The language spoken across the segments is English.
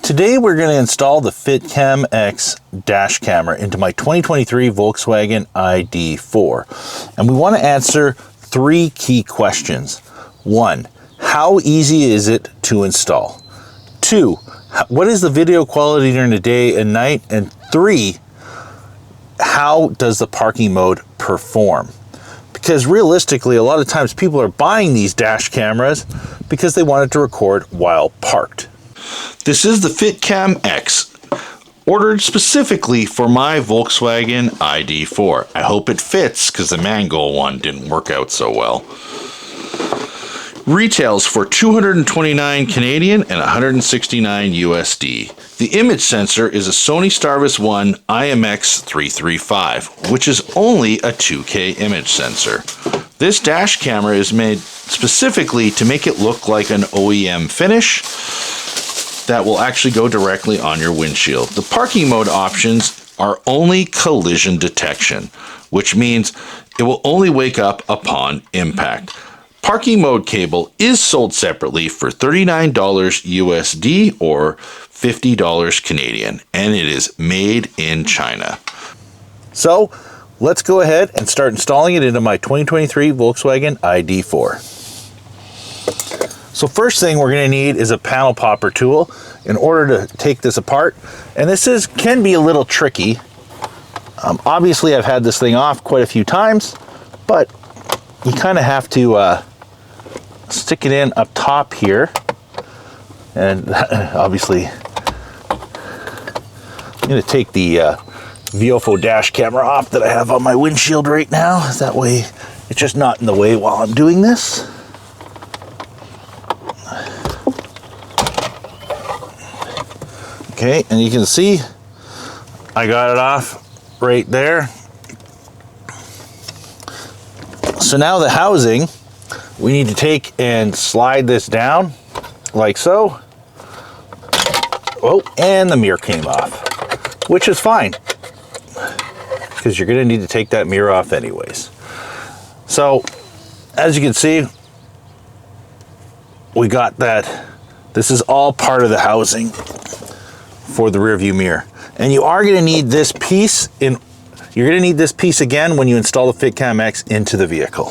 Today we're going to install the FitcamX dash camera into my 2023 Volkswagen ID4. And we want to answer 3 key questions. 1, how easy is it to install? 2, what is the video quality during the day and night? And 3, how does the parking mode perform? Because realistically, a lot of times people are buying these dash cameras because they wanted to record while parked. This is the FitcamX, ordered specifically for my Volkswagen ID4. I hope it fits because the Mangold one didn't work out so well. Retails for 229 Canadian and 169 USD. The image sensor is a Sony Starvis One IMX335, which is only a 2K image sensor. This dash camera is made specifically to make it look like an OEM finish that will actually go directly on your windshield. The parking mode options are only collision detection, which means it will only wake up upon impact. Parking mode cable is sold separately for $39 USD or $50 Canadian, and it is made in China. So let's go ahead and start installing it into my 2023 Volkswagen ID4. So first thing we're going to need is a panel popper tool in order to take this apart. And this can be a little tricky. Obviously I've had this thing off quite a few times, but you kind of have to stick it in up top here. And obviously I'm going to take the Viofo dash camera off that I have on my windshield right now. That way it's just not in the way while I'm doing this. Okay, and you can see I got it off right there. So now the housing, we need to take and slide this down like so. Oh, and the mirror came off, which is fine because you're going to need to take that mirror off anyways. So as you can see, we got that. This is all part of the housing for the rear view mirror. And you are going to need this piece you're going to need this piece again when you install the FitcamX into the vehicle.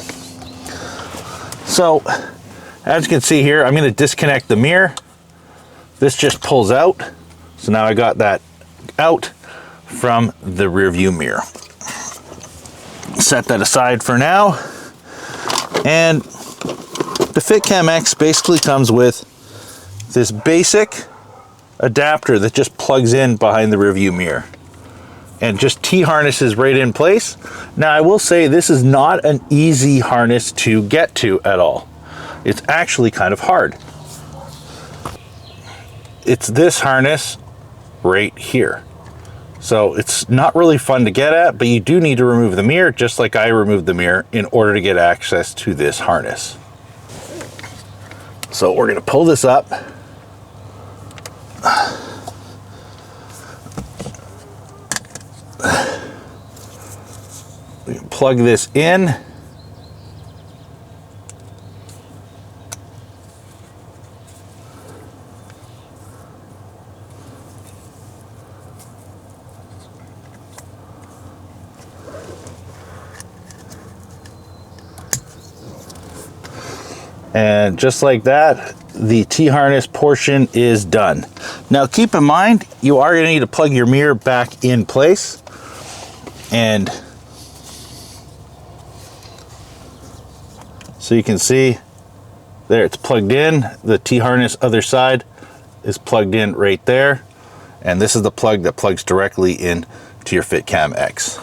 So as you can see here, I'm going to disconnect the mirror. This just pulls out. So now I got that out from the rear view mirror. Set that aside for now. And the FitcamX basically comes with this basic adapter that just plugs in behind the rear view mirror and just T-harnesses right in place. Now I will say this is not an easy harness to get to at all. It's actually kind of hard. It's this harness right here. So it's not really fun to get at, but you do need to remove the mirror just like I removed the mirror in order to get access to this harness. So we're going to pull this up. We can plug this in. And just like that, the T-harness portion is done. Now keep in mind, you are going to need to plug your mirror back in place. And so you can see there it's plugged in. The T-harness other side is plugged in right there. And this is the plug that plugs directly in to your FitcamX.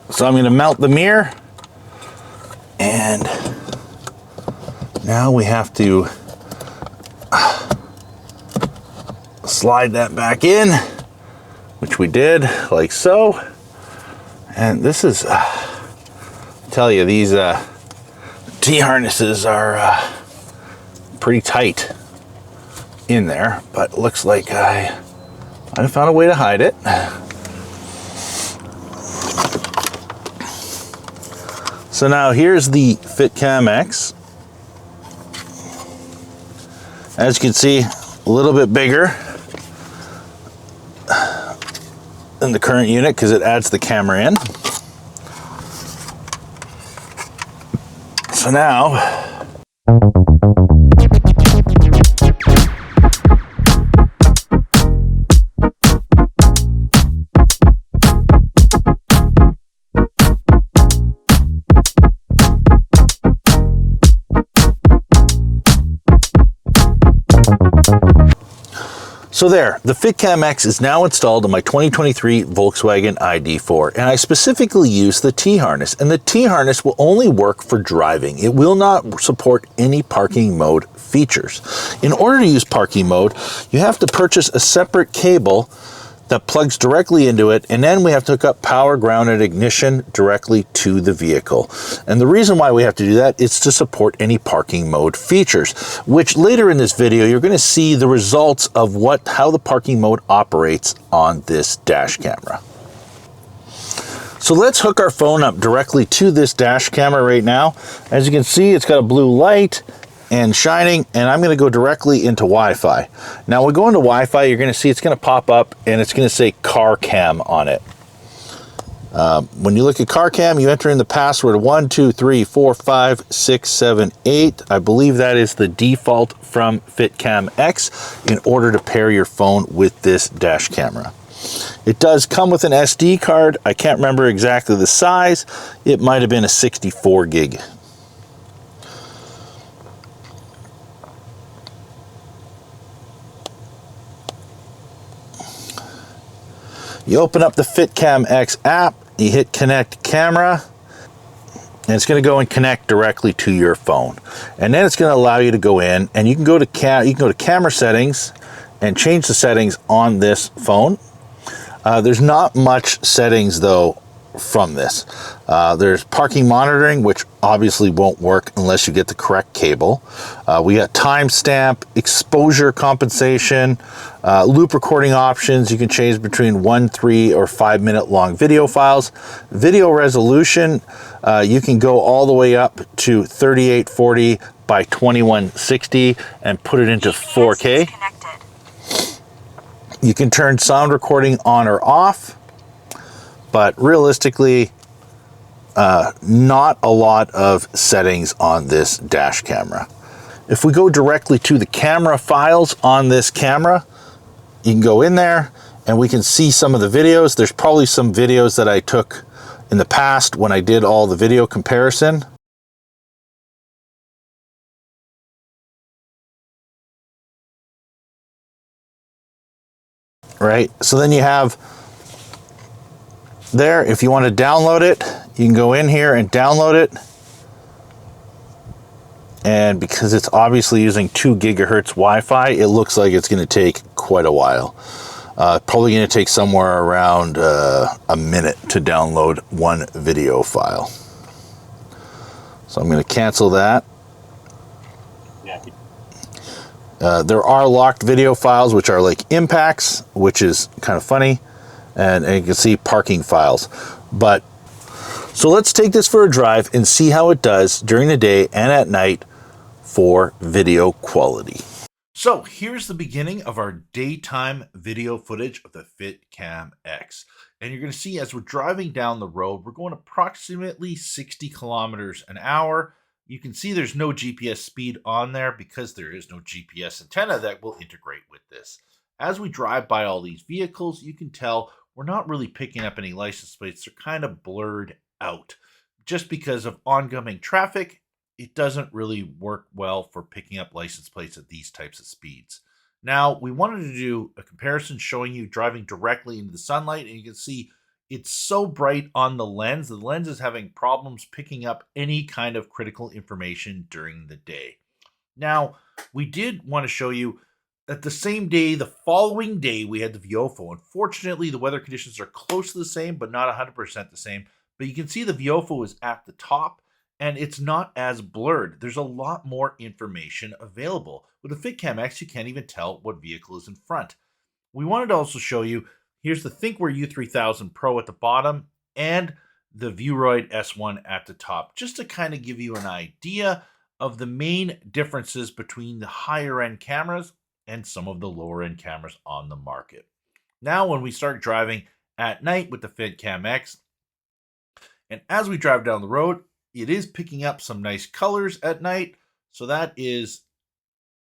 So I'm going to mount the mirror, and now we have to slide that back in, which we did like so. And this is, I tell you, these T-harnesses are pretty tight in there, but it looks like I found a way to hide it. So now here's the FitcamX. As you can see, a little bit bigger than the current unit because it adds the camera in. So now, so there, the FitcamX is now installed in my 2023 Volkswagen ID4, and I specifically use the T-harness, and the T-harness will only work for driving. It will not support any parking mode features. In order to use parking mode, you have to purchase a separate cable that plugs directly into it, and then we have to hook up power, ground, and ignition directly to the vehicle. And the reason why we have to do that is to support any parking mode features, which later in this video you're going to see the results of how the parking mode operates on this dash camera. So let's hook our phone up directly to this dash camera right now. As you can see, it's got a blue light and shining, and I'm going to go directly into Wi-Fi. Now, when we go into Wi-Fi, you're going to see it's going to pop up and it's going to say car cam on it. When you look at car cam, you enter in the password 12345678. I believe that is the default from FitcamX in order to pair your phone with this dash camera. It does come with an SD card. I can't remember exactly the size. It might have been a 64 gig. You open up the FitcamX app, you hit connect camera, and it's going to go and connect directly to your phone. And then it's going to allow you to go in, and you can go to camera settings and change the settings on this phone. There's not much settings though from this. There's parking monitoring, which obviously won't work unless you get the correct cable. We got timestamp, exposure compensation, loop recording options. You can change between 1, 3, or 5 minute long video files. Video resolution, you can go all the way up to 3840 by 2160 and put it into 4K. You can turn sound recording on or off, but realistically, not a lot of settings on this dash camera. If we go directly to the camera files on this camera, you can go in there and we can see some of the videos. There's probably some videos that I took in the past when I did all the video comparison. Right, so then you have there, if you want to download it, you can go in here and download it. And because it's obviously using 2 gigahertz Wi-Fi, it looks like it's going to take quite a while. Probably going to take somewhere around a minute to download one video file. So I'm going to cancel that. There are locked video files, which are like impacts, which is kind of funny. And you can see parking files. So let's take this for a drive and see how it does during the day and at night for video quality. So here's the beginning of our daytime video footage of the FitcamX. And you're going to see as we're driving down the road, we're going approximately 60 kilometers an hour. You can see there's no GPS speed on there because there is no GPS antenna that will integrate with this. As we drive by all these vehicles, you can tell we're not really picking up any license plates. They're kind of blurred out. Just because of oncoming traffic, it doesn't really work well for picking up license plates at these types of speeds. Now, we wanted to do a comparison showing you driving directly into the sunlight, and you can see it's so bright on the lens. The lens is having problems picking up any kind of critical information during the day. Now, we did want to show you that the same day, the following day, we had the Viofo. Unfortunately, the weather conditions are close to the same, but not 100% the same. But you can see the Viofo is at the top, and it's not as blurred. There's a lot more information available. With the FitcamX, you can't even tell what vehicle is in front. We wanted to also show you, here's the ThinkWare U3000 Pro at the bottom, and the Vuroid S1 at the top, just to kind of give you an idea of the main differences between the higher end cameras and some of the lower end cameras on the market. Now, when we start driving at night with the FitcamX, and as we drive down the road, it is picking up some nice colors at night. So that is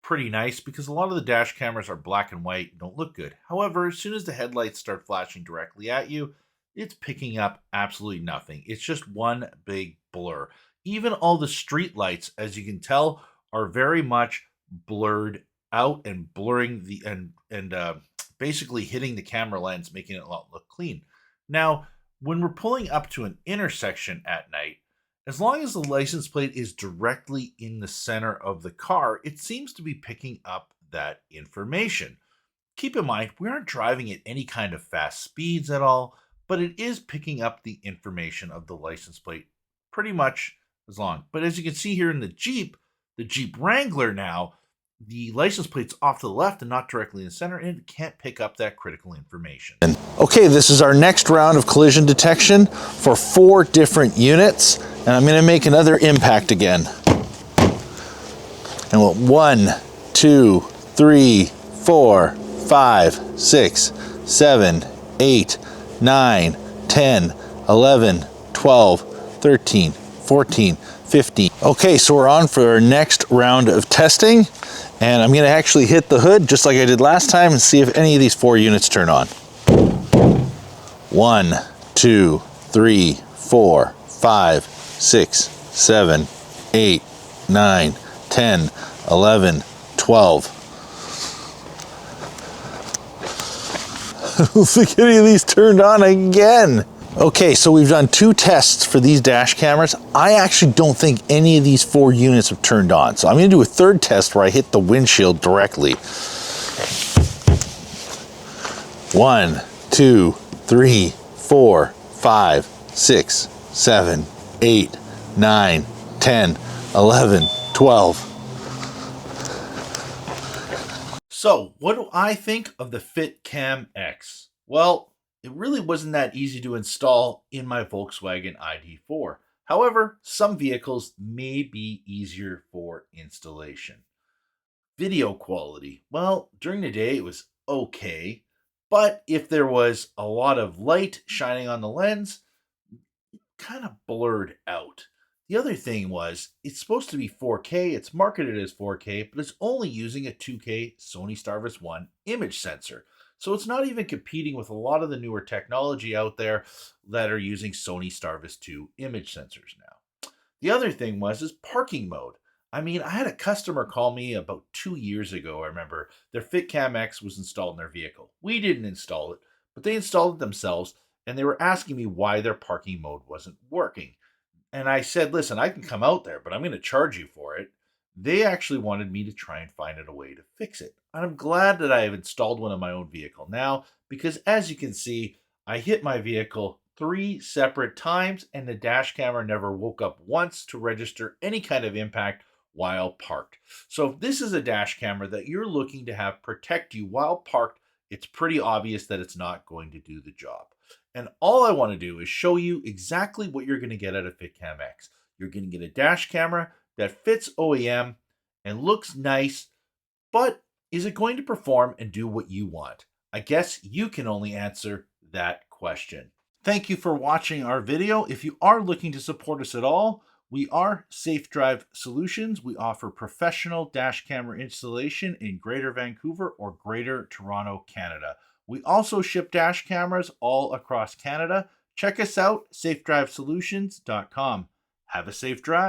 pretty nice because a lot of the dash cameras are black and white and don't look good. However, as soon as the headlights start flashing directly at you, it's picking up absolutely nothing. It's just one big blur. Even all the street lights, as you can tell, are very much blurred out and blurring the and basically hitting the camera lens, making it not look clean. Now, when we're pulling up to an intersection at night, as long as the license plate is directly in the center of the car, it seems to be picking up that information. Keep in mind, we aren't driving at any kind of fast speeds at all, but it is picking up the information of the license plate pretty much as long. But as you can see here in the Jeep Wrangler now, the license plate's off to the left and not directly in the center, and it can't pick up that critical information. Okay, this is our next round of collision detection for 4 different units, and I'm going to make another impact again. And we'll 1, 2, 3, 4, 5, 6, 7, 8, 9, 10, 11, 12, 13, 14, 15. Okay, so we're on for our next round of testing, and I'm going to actually hit the hood just like I did last time and see if any of these 4 units turn on. 1, 2, 3, 4, 5, 6, 7, 8, 9, 10, 11, 12. I don't think any of these turned on again. Okay, so we've done 2 tests for these dash cameras. I actually don't think any of these 4 units have turned on. So I'm going to do a 3rd test where I hit the windshield directly. 1, 2, 3, 4, 5, 6, 7, 8, 9, 10, 11, 12. So, what do I think of the FitcamX? Well, it really wasn't that easy to install in my Volkswagen ID4. However, some vehicles may be easier for installation. Video quality. Well, during the day it was okay, but if there was a lot of light shining on the lens, it kind of blurred out. The other thing was, it's supposed to be 4K, it's marketed as 4K, but it's only using a 2K Sony Starvis 1 image sensor. So it's not even competing with a lot of the newer technology out there that are using Sony Starvis 2 image sensors now. The other thing is parking mode. I mean, I had a customer call me about 2 years ago. I remember their FitcamX was installed in their vehicle. We didn't install it, but they installed it themselves, and they were asking me why their parking mode wasn't working. And I said, listen, I can come out there, but I'm going to charge you for it. They actually wanted me to try and find a way to fix it. And I'm glad that I have installed one in my own vehicle now, because as you can see, I hit my vehicle 3 separate times and the dash camera never woke up once to register any kind of impact while parked. So if this is a dash camera that you're looking to have protect you while parked, it's pretty obvious that it's not going to do the job. And all I want to do is show you exactly what you're going to get out of FitcamX. You're going to get a dash camera that fits OEM and looks nice, but is it going to perform and do what you want? I guess you can only answer that question. Thank you for watching our video. If you are looking to support us at all, we are Safe Drive Solutions. We offer professional dash camera installation in Greater Vancouver or Greater Toronto, Canada. We also ship dash cameras all across Canada. Check us out, safedrivesolutions.com. Have a safe drive.